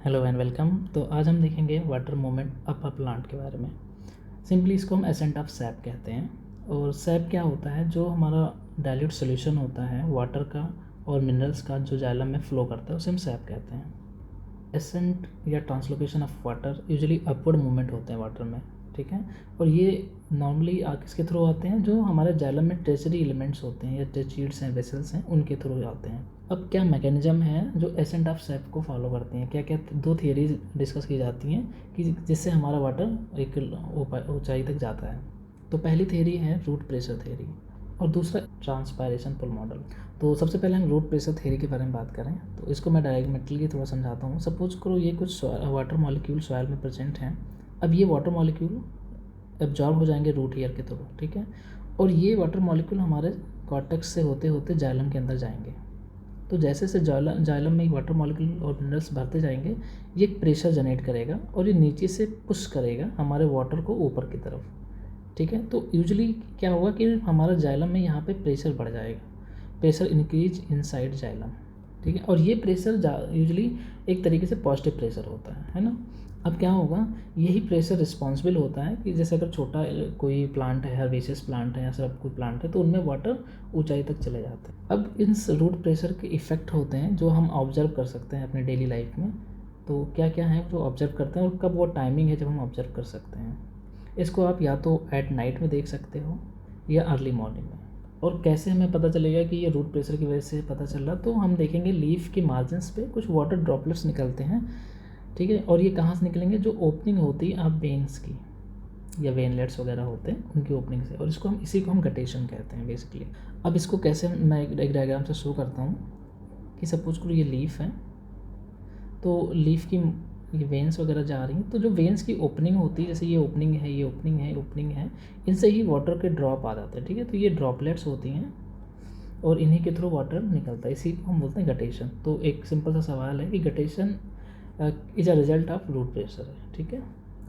Hello and welcome. तो आज हम देखेंगे water movement up a plant के बारे में। सिंपली इसको हम एसेंट ऑफ सैप कहते हैं। और सैप क्या होता है? जो हमारा डाइल्यूट सोल्यूशन होता है वाटर का और मिनरल्स का जो जाइलम में फ्लो करता है उसे हम सैप कहते हैं। एसेंट या translocation of water usually upward movement होते हैं वाटर में, ठीक है। और ये नॉर्मली किसके थ्रू आते हैं? जो हमारे जाइलम में ट्रेजरी एलिमेंट्स होते हैं या टेचिड्स हैं, वेसल्स हैं, उनके थ्रू आते हैं। अब क्या मैकेनिज्म है जो एसेंट ऑफ सैप को फॉलो करती हैं? क्या क्या दो थियरीज डिस्कस की जाती हैं कि जिससे हमारा वाटर एक ऊंचाई तक जाता है। तो पहली थियरी है रूट प्रेशर थियरी और दूसरा ट्रांसपायरेशन पुल मॉडल। तो सबसे पहले हम रूट प्रेशर थियरी के बारे में बात करें तो इसको मैं डायरेक्टली थोड़ा समझाता हूँ। सपोज करो ये कुछ वाटर मॉलिक्यूल सॉइल में प्रेजेंट हैं। अब ये वाटर मॉलिक्यूल एब्जॉर्ब हो जाएंगे रूट ईयर के थ्रू, ठीक है। और ये वाटर मॉलिक्यूल हमारे कॉर्टेक्स से होते होते जाइलम के अंदर जाएंगे। तो जैसे जैसे जाइलम में वाटर मॉलिक्यूल और मिनरल्स भरते जाएंगे ये एक प्रेशर जनरेट करेगा और ये नीचे से पुश करेगा हमारे वाटर को यूपर की तरफ, ठीक है। तो यूजुअली क्या होगा कि हमारा जाइलम में यहाँ पे प्रेशर बढ़ जाएगा, प्रेशर इंक्रीज इनसाइड जाइलम, ठीक है। और ये प्रेशर यूजुअली एक तरीके से पॉजिटिव प्रेशर होता है ना। अब क्या होगा, यही प्रेशर रिस्पॉन्सिबल होता है कि जैसे अगर छोटा कोई प्लांट है, हर्बेसियस प्लांट है या सब कोई प्लांट है तो उनमें वाटर ऊंचाई तक चले जाते हैं। अब इन रूट प्रेशर के इफ़ेक्ट होते हैं जो हम ऑब्जर्व कर सकते हैं अपने डेली लाइफ में। तो क्या क्या है जो ऑब्जर्व करते हैं और कब वो टाइमिंग है जब हम ऑब्जर्व कर सकते हैं? इसको आप या तो एट नाइट में देख सकते हो या अर्ली मॉर्निंग में। और कैसे हमें पता चलेगा कि ये रूट प्रेशर की वजह से पता चल रहा? तो हम देखेंगे लीफ के मार्जिन्स पे कुछ वाटर ड्रॉपलेट्स निकलते हैं, ठीक है। और ये कहाँ से निकलेंगे? जो ओपनिंग होती है आप वेन्स की या वेनलेट्स वगैरह होते हैं उनकी ओपनिंग से। और इसी को हम गटेशन कहते हैं बेसिकली। अब इसको कैसे मैं एक डायग्राम से शो करता हूँ कि सपोज करो ये लीफ है, तो लीफ की ये वेन्स वगैरह जा रही हैं। तो जो वेन्स की ओपनिंग होती है, जैसे ये ओपनिंग है, ये ओपनिंग है, ओपनिंग है, इनसे ही वाटर के ड्रॉप आ जाते हैं, ठीक है। तो ये ड्रॉपलेट्स होती हैं और इन्हीं के थ्रू वाटर निकलता है, इसी को हम बोलते हैं गटेशन। तो एक सिंपल सा सवाल है कि guttation is a result of root pressure है, ठीक है।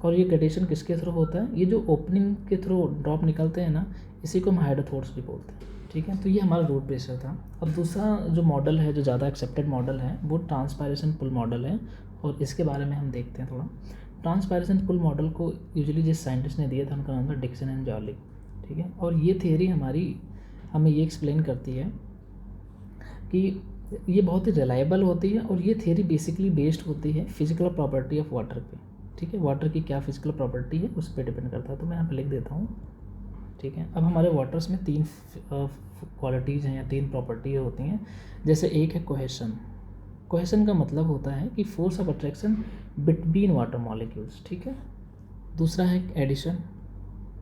और ये गटेशन किसके थ्रू होता है? ये जो ओपनिंग के थ्रू ड्रॉप निकलते हैं ना, इसी को हम हाइड्रोथोर्स भी बोलते हैं, ठीक है। तो ये हमारा रूट प्रेशर था। अब दूसरा जो मॉडल है, जो ज़्यादा एक्सेप्टेड मॉडल है, वो ट्रांसपायरेशन पुल मॉडल है और इसके बारे में हम देखते हैं थोड़ा। ट्रांसपायरेशन पुल मॉडल को यूजुअली जिस साइंटिस्ट ने दिया था उनका नाम था डिक्सन एंड जॉली, ठीक है। और ये थियरी हमें ये एक्सप्लेन करती है कि ये बहुत ही रिलायबल होती है और ये थियरी बेसिकली बेस्ड होती है फिजिकल प्रॉपर्टी ऑफ वाटर पे, ठीक है। वाटर की क्या फिजिकल प्रॉपर्टी है उस पर डिपेंड करता है। तो मैं यहाँ पे लिख देता हूँ, ठीक है। अब हमारे वाटर्स में तीन क्वालिटीज़ हैं या तीन प्रॉपर्टी होती हैं। जैसे एक है कोहेशन। कोहेशन का मतलब होता है कि force of attraction between water molecules, ठीक है। दूसरा है एडिशन।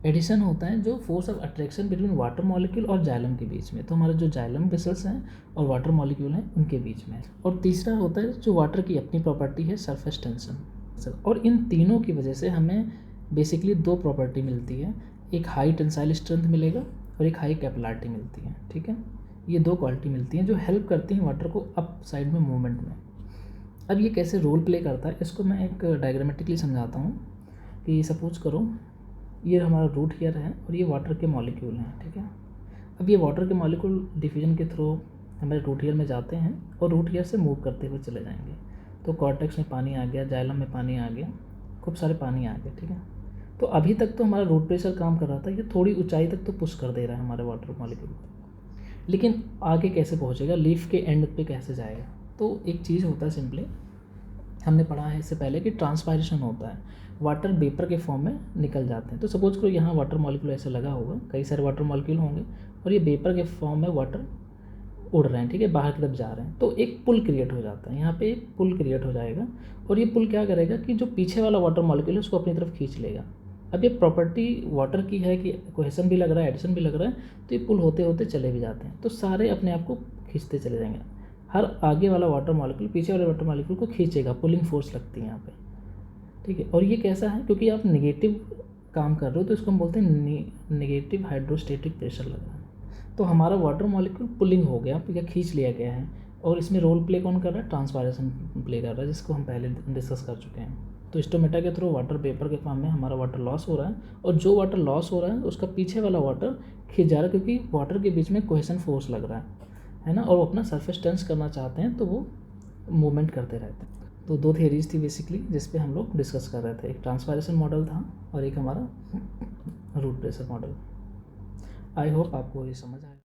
एडिशन होता है जो force of attraction between water molecule और जाइलम के बीच में, तो हमारे जो जाइलम वेसल्स हैं और वाटर मॉलिक्यूल हैं उनके बीच में। और तीसरा होता है जो वाटर की अपनी प्रॉपर्टी है, सरफेस टेंशन। और इन तीनों की वजह से हमें बेसिकली दो प्रॉपर्टी मिलती है, एक हाई टेंसाइल स्ट्रेंथ मिलेगा और एक हाई कैपिलरिटी मिलती है, ठीक है। ये दो क्वालिटी मिलती हैं जो हेल्प करती हैं वाटर को अप साइड में मूवमेंट में। अब ये कैसे रोल प्ले करता है इसको मैं एक डायग्रामेटिकली समझाता हूँ कि सपोज करो ये हमारा रूट ईयर है और ये वाटर के मॉलिक्यूल हैं, ठीक है। अब ये वाटर के मॉलिक्यूल डिफ्यूजन के थ्रू हमारे रूट ईयर में जाते हैं और रूट ईयर से मूव करते हुए चले जाएंगे। तो कॉर्टेक्स में पानी आ गया, जाइलम में पानी आ गया, खूब सारे पानी आ गया, ठीक है। तो अभी तक तो हमारा रूट प्रेशर काम कर रहा था, ये थोड़ी ऊंचाई तक तो पुश कर दे रहा है हमारे वाटर मॉलिक्यूल को, लेकिन आगे कैसे पहुँचेगा, लीफ के एंड पे कैसे जाएगा? तो एक चीज़ होता है, सिंपली हमने पढ़ा है इससे पहले कि ट्रांसपायरेशन होता है, वाटर वेपर के फॉर्म में निकल जाते हैं। तो सपोज करो यहाँ वाटर मॉलिक्यूल ऐसे लगा होगा, कई सारे वाटर मॉलिक्यूल होंगे और ये वेपर के फॉर्म में वाटर उड़ रहे हैं, ठीक है, बाहर की तरफ जा रहे हैं। तो एक पुल क्रिएट हो जाता है, यहाँ पे एक पुल क्रिएट हो जाएगा और ये पुल क्या करेगा कि जो पीछे वाला वाटर मॉलिक्यूल है उसको अपनी तरफ खींच लेगा। अब ये प्रॉपर्टी वाटर की है कि कोहेशन भी लग रहा है, एडिशन भी लग रहा है, तो ये पुल होते होते चले भी जाते हैं। तो सारे अपने आप को खींचते चले जाएंगे, हर आगे वाला वाटर मॉलिक्यूल पीछे वाले वाटर मॉलिक्यूल को खींचेगा, पुलिंग फोर्स लगती है यहाँ पे, ठीक है। और ये कैसा है? क्योंकि आप नेगेटिव काम कर रहे हो तो इसको हम बोलते हैं नेगेटिव हाइड्रोस्टेटिक प्रेशर लग रहा है। तो हमारा वाटर मॉलिक्यूल पुलिंग हो गया या खींच लिया गया है। और इसमें रोल प्ले कौन कर रहा है? ट्रांसपायरेशन प्ले कर रहा है, जिसको हम पहले डिस्कस कर चुके हैं। तो स्टोमेटा के थ्रू वाटर वेपर के फॉर्म में हमारा वाटर लॉस हो रहा है और जो वाटर लॉस हो रहा है उसका पीछे वाला वाटर खींच जा रहा है, क्योंकि वाटर के बीच में कोहेशन फोर्स लग रहा है ना। और वो अपना सरफेस टेंस करना चाहते हैं तो वो मूवमेंट करते रहते हैं। तो 2 थियरीज थी बेसिकली जिस पे हम लोग डिस्कस कर रहे थे। एक ट्रांसपायरेशन मॉडल था और एक हमारा root pressure model. I hope आपको ये समझ आया।